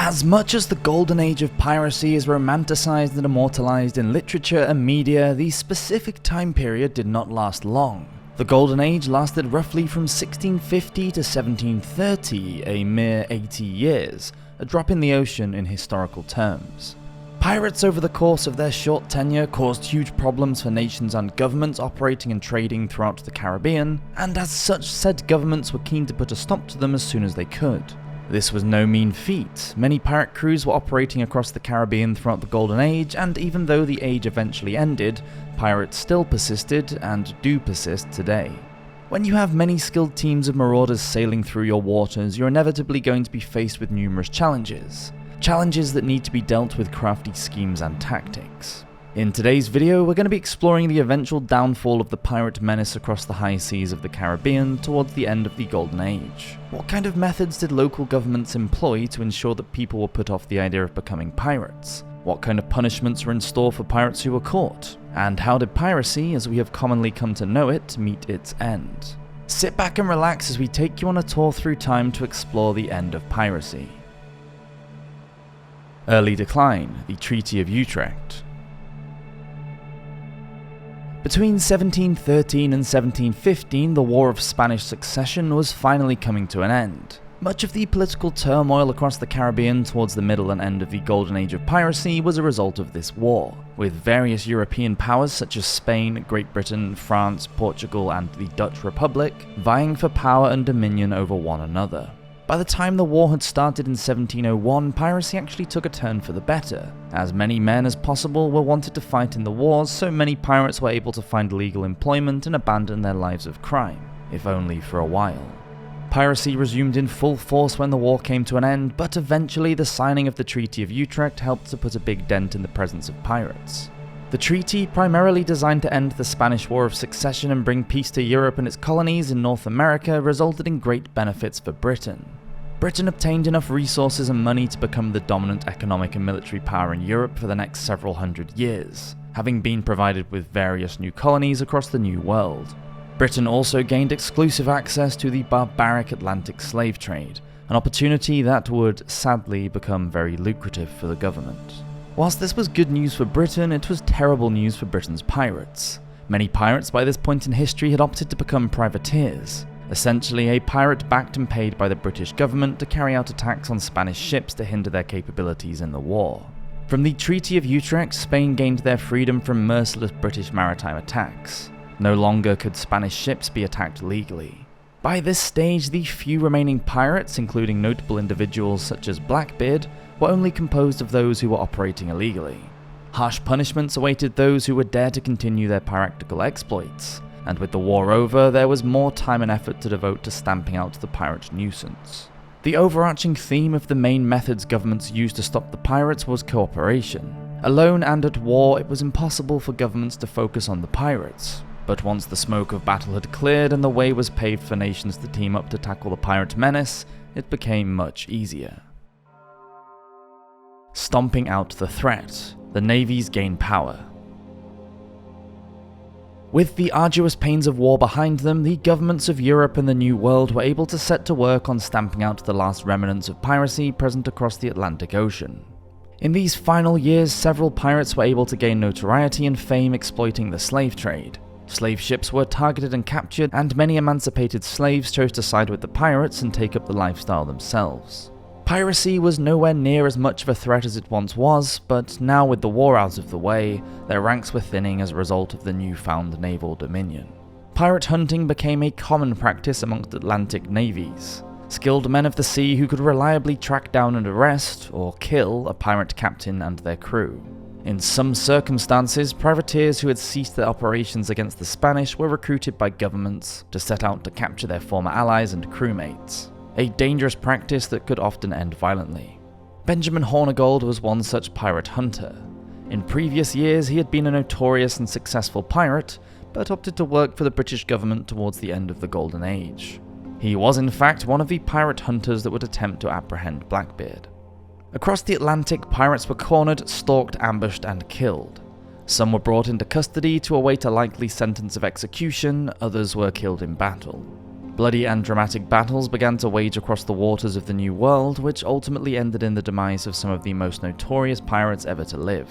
As much as the golden age of piracy is romanticised and immortalised in literature and media, the specific time period did not last long. The golden age lasted roughly from 1650 to 1730, a mere 80 years, a drop in the ocean in historical terms. Pirates over the course of their short tenure caused huge problems for nations and governments operating and trading throughout the Caribbean, and as such said governments were keen to put a stop to them as soon as they could. This was no mean feat. Many pirate crews were operating across the Caribbean throughout the Golden Age, and even though the age eventually ended, pirates still persisted and do persist today. When you have many skilled teams of marauders sailing through your waters, you're inevitably going to be faced with numerous challenges. Challenges that need to be dealt with crafty schemes and tactics. In today's video, we're going to be exploring the eventual downfall of the pirate menace across the high seas of the Caribbean towards the end of the Golden Age. What kind of methods did local governments employ to ensure that people were put off the idea of becoming pirates? What kind of punishments were in store for pirates who were caught? And how did piracy, as we have commonly come to know it, meet its end? Sit back and relax as we take you on a tour through time to explore the end of piracy. Early decline, the Treaty of Utrecht. Between 1713 and 1715, the War of Spanish Succession was finally coming to an end. Much of the political turmoil across the Caribbean towards the middle and end of the Golden Age of piracy was a result of this war, with various European powers such as Spain, Great Britain, France, Portugal, and the Dutch Republic vying for power and dominion over one another. By the time the war had started in 1701, piracy actually took a turn for the better. As many men as possible were wanted to fight in the wars, so many pirates were able to find legal employment and abandon their lives of crime, if only for a while. Piracy resumed in full force when the war came to an end, but eventually the signing of the Treaty of Utrecht helped to put a big dent in the presence of pirates. The treaty, primarily designed to end the Spanish War of Succession and bring peace to Europe and its colonies in North America, resulted in great benefits for Britain. Britain obtained enough resources and money to become the dominant economic and military power in Europe for the next several hundred years, having been provided with various new colonies across the New World. Britain also gained exclusive access to the barbaric Atlantic slave trade, an opportunity that would sadly become very lucrative for the government. Whilst this was good news for Britain, it was terrible news for Britain's pirates. Many pirates by this point in history had opted to become privateers, essentially a pirate backed and paid by the British government to carry out attacks on Spanish ships to hinder their capabilities in the war. From the Treaty of Utrecht, Spain gained their freedom from merciless British maritime attacks. No longer could Spanish ships be attacked legally. By this stage, the few remaining pirates, including notable individuals such as Blackbeard, were only composed of those who were operating illegally. Harsh punishments awaited those who would dare to continue their piratical exploits, and with the war over, there was more time and effort to devote to stamping out the pirate nuisance. The overarching theme of the main methods governments used to stop the pirates was cooperation. Alone and at war, it was impossible for governments to focus on the pirates. But once the smoke of battle had cleared and the way was paved for nations to team up to tackle the pirate menace, it became much easier. Stomping out the threat, the navies gain power. With the arduous pains of war behind them, the governments of Europe and the New World were able to set to work on stamping out the last remnants of piracy present across the Atlantic Ocean. In these final years, several pirates were able to gain notoriety and fame exploiting the slave trade. Slave ships were targeted and captured, and many emancipated slaves chose to side with the pirates and take up the lifestyle themselves. Piracy was nowhere near as much of a threat as it once was, but now with the war out of the way, their ranks were thinning as a result of the newfound naval dominion. Pirate hunting became a common practice amongst Atlantic navies. Skilled men of the sea who could reliably track down and arrest, or kill, a pirate captain and their crew. In some circumstances, privateers who had ceased their operations against the Spanish were recruited by governments to set out to capture their former allies and crewmates. A dangerous practice that could often end violently. Benjamin Hornigold was one such pirate hunter. In previous years, he had been a notorious and successful pirate, but opted to work for the British government towards the end of the Golden Age. He was in fact one of the pirate hunters that would attempt to apprehend Blackbeard. Across the Atlantic, pirates were cornered, stalked, ambushed, and killed. Some were brought into custody to await a likely sentence of execution, others were killed in battle. Bloody and dramatic battles began to wage across the waters of the New World, which ultimately ended in the demise of some of the most notorious pirates ever to live.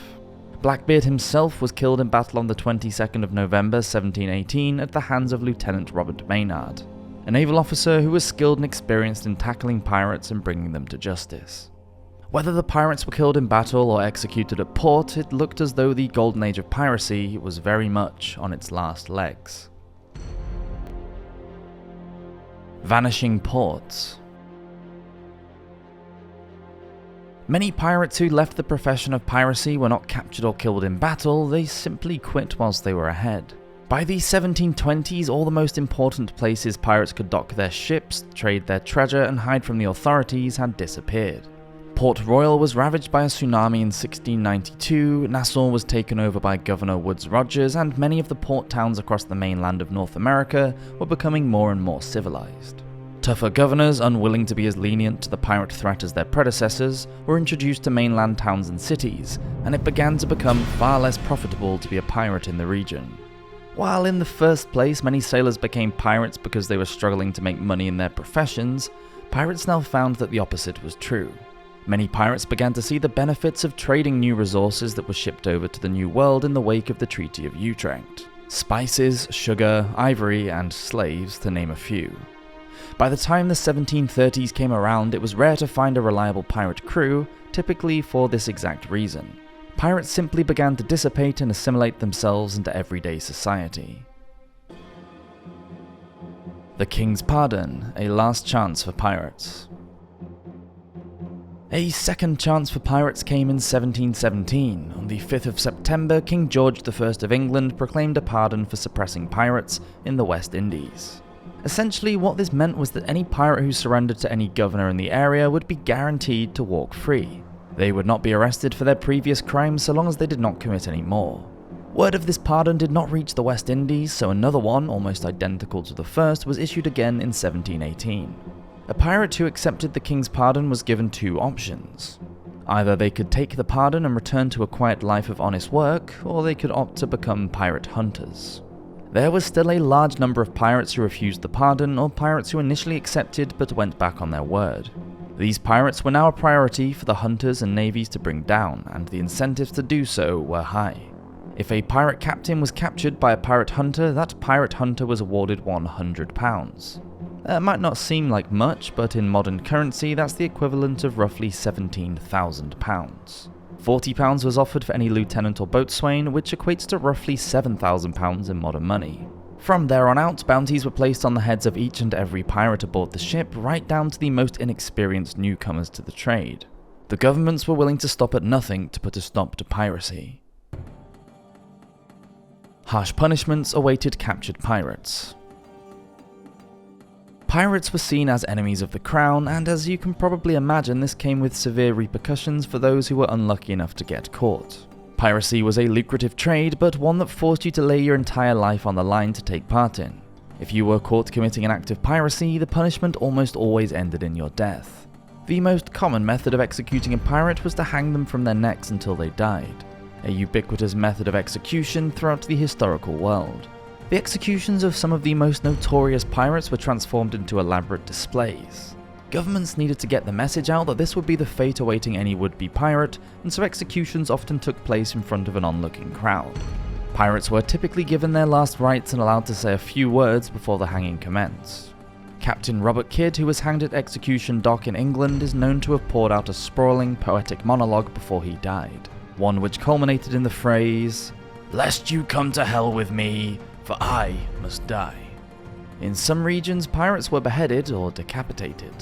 Blackbeard himself was killed in battle on the 22nd of November 1718 at the hands of Lieutenant Robert Maynard, a naval officer who was skilled and experienced in tackling pirates and bringing them to justice. Whether the pirates were killed in battle or executed at port, it looked as though the golden age of piracy was very much on its last legs. Vanishing Ports. Many pirates who left the profession of piracy were not captured or killed in battle, they simply quit whilst they were ahead. By the 1720s, all the most important places pirates could dock their ships, trade their treasure, and hide from the authorities had disappeared. Port Royal was ravaged by a tsunami in 1692, Nassau was taken over by Governor Woodes Rogers, and many of the port towns across the mainland of North America were becoming more and more civilized. Tougher governors, unwilling to be as lenient to the pirate threat as their predecessors, were introduced to mainland towns and cities, and it began to become far less profitable to be a pirate in the region. While in the first place many sailors became pirates because they were struggling to make money in their professions, pirates now found that the opposite was true. Many pirates began to see the benefits of trading new resources that were shipped over to the New World in the wake of the Treaty of Utrecht. Spices, sugar, ivory, and slaves, to name a few. By the time the 1730s came around, it was rare to find a reliable pirate crew, typically for this exact reason. Pirates simply began to dissipate and assimilate themselves into everyday society. The King's Pardon, a last chance for pirates. A second chance for pirates came in 1717. On the 5th of September, King George I of England proclaimed a pardon for suppressing pirates in the West Indies. Essentially, what this meant was that any pirate who surrendered to any governor in the area would be guaranteed to walk free. They would not be arrested for their previous crimes so long as they did not commit any more. Word of this pardon did not reach the West Indies, so another one, almost identical to the first, was issued again in 1718. A pirate who accepted the king's pardon was given two options. Either they could take the pardon and return to a quiet life of honest work, or they could opt to become pirate hunters. There was still a large number of pirates who refused the pardon, or pirates who initially accepted but went back on their word. These pirates were now a priority for the hunters and navies to bring down, and the incentives to do so were high. If a pirate captain was captured by a pirate hunter, that pirate hunter was awarded £100. That might not seem like much, but in modern currency that's the equivalent of roughly £17,000. £40 was offered for any lieutenant or boatswain, which equates to roughly £7,000 in modern money. From there on out, bounties were placed on the heads of each and every pirate aboard the ship, right down to the most inexperienced newcomers to the trade. The governments were willing to stop at nothing to put a stop to piracy. Harsh punishments awaited captured pirates. Pirates were seen as enemies of the crown, and as you can probably imagine, this came with severe repercussions for those who were unlucky enough to get caught. Piracy was a lucrative trade, but one that forced you to lay your entire life on the line to take part in. If you were caught committing an act of piracy, the punishment almost always ended in your death. The most common method of executing a pirate was to hang them from their necks until they died, a ubiquitous method of execution throughout the historical world. The executions of some of the most notorious pirates were transformed into elaborate displays. Governments needed to get the message out that this would be the fate awaiting any would-be pirate, and so executions often took place in front of an onlooking crowd. Pirates were typically given their last rites and allowed to say a few words before the hanging commenced. Captain Robert Kidd, who was hanged at Execution Dock in England, is known to have poured out a sprawling, poetic monologue before he died, one which culminated in the phrase, "Lest you come to hell with me, for I must die." In some regions, pirates were beheaded or decapitated.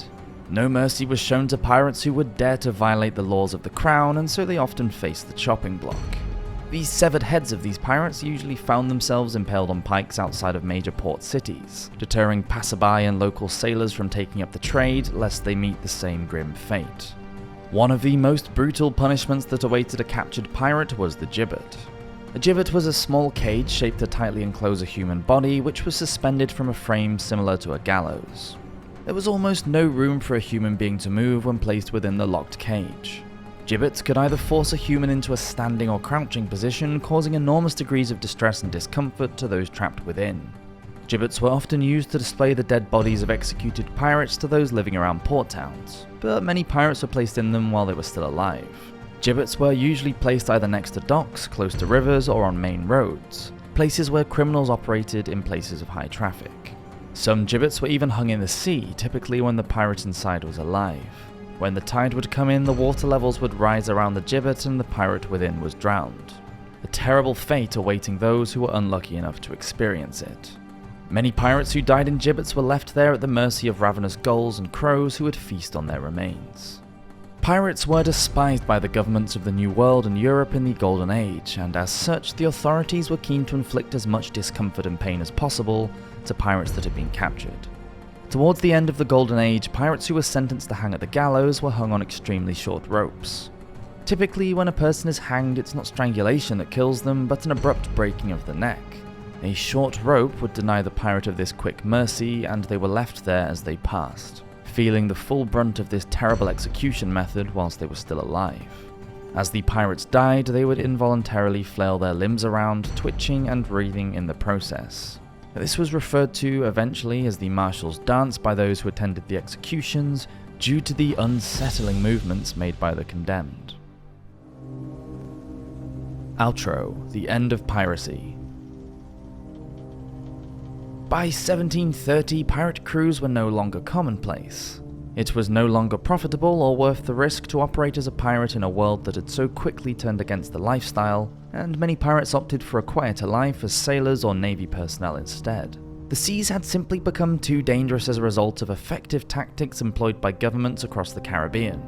No mercy was shown to pirates who would dare to violate the laws of the crown, and so they often faced the chopping block. The severed heads of these pirates usually found themselves impaled on pikes outside of major port cities, deterring passerby and local sailors from taking up the trade lest they meet the same grim fate. One of the most brutal punishments that awaited a captured pirate was the gibbet. A gibbet was a small cage shaped to tightly enclose a human body, which was suspended from a frame similar to a gallows. There was almost no room for a human being to move when placed within the locked cage. Gibbets could either force a human into a standing or crouching position, causing enormous degrees of distress and discomfort to those trapped within. Gibbets were often used to display the dead bodies of executed pirates to those living around port towns, but many pirates were placed in them while they were still alive. Gibbets were usually placed either next to docks, close to rivers, or on main roads, places where criminals operated in places of high traffic. Some gibbets were even hung in the sea, typically when the pirate inside was alive. When the tide would come in, the water levels would rise around the gibbet and the pirate within was drowned. A terrible fate awaiting those who were unlucky enough to experience it. Many pirates who died in gibbets were left there at the mercy of ravenous gulls and crows who would feast on their remains. Pirates were despised by the governments of the New World and Europe in the Golden Age, and as such, the authorities were keen to inflict as much discomfort and pain as possible to pirates that had been captured. Towards the end of the Golden Age, pirates who were sentenced to hang at the gallows were hung on extremely short ropes. Typically, when a person is hanged, it's not strangulation that kills them, but an abrupt breaking of the neck. A short rope would deny the pirate of this quick mercy, and they were left there as they passed, feeling the full brunt of this terrible execution method whilst they were still alive. As the pirates died, they would involuntarily flail their limbs around, twitching and breathing in the process. This was referred to eventually as the Marshal's Dance by those who attended the executions, due to the unsettling movements made by the condemned. Outro: The End of Piracy. By 1730, pirate crews were no longer commonplace. It was no longer profitable or worth the risk to operate as a pirate in a world that had so quickly turned against the lifestyle, and many pirates opted for a quieter life as sailors or navy personnel instead. The seas had simply become too dangerous as a result of effective tactics employed by governments across the Caribbean.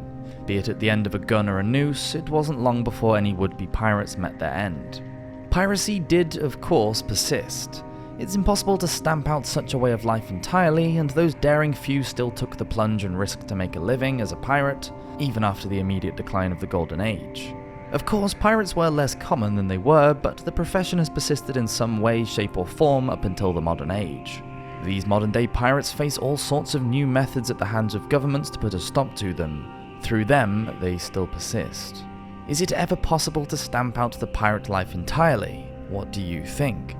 Be it at the end of a gun or a noose, it wasn't long before any would-be pirates met their end. Piracy did, of course, persist. It's impossible to stamp out such a way of life entirely, and those daring few still took the plunge and risked to make a living as a pirate, even after the immediate decline of the Golden Age. Of course, pirates were less common than they were, but the profession has persisted in some way, shape or form up until the modern age. These modern-day pirates face all sorts of new methods at the hands of governments to put a stop to them. Through them, they still persist. Is it ever possible to stamp out the pirate life entirely? What do you think?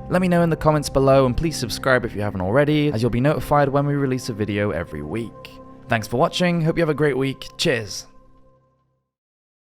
Let me know in the comments below, and please subscribe if you haven't already, as you'll be notified when we release a video every week. Thanks for watching, hope you have a great week, cheers!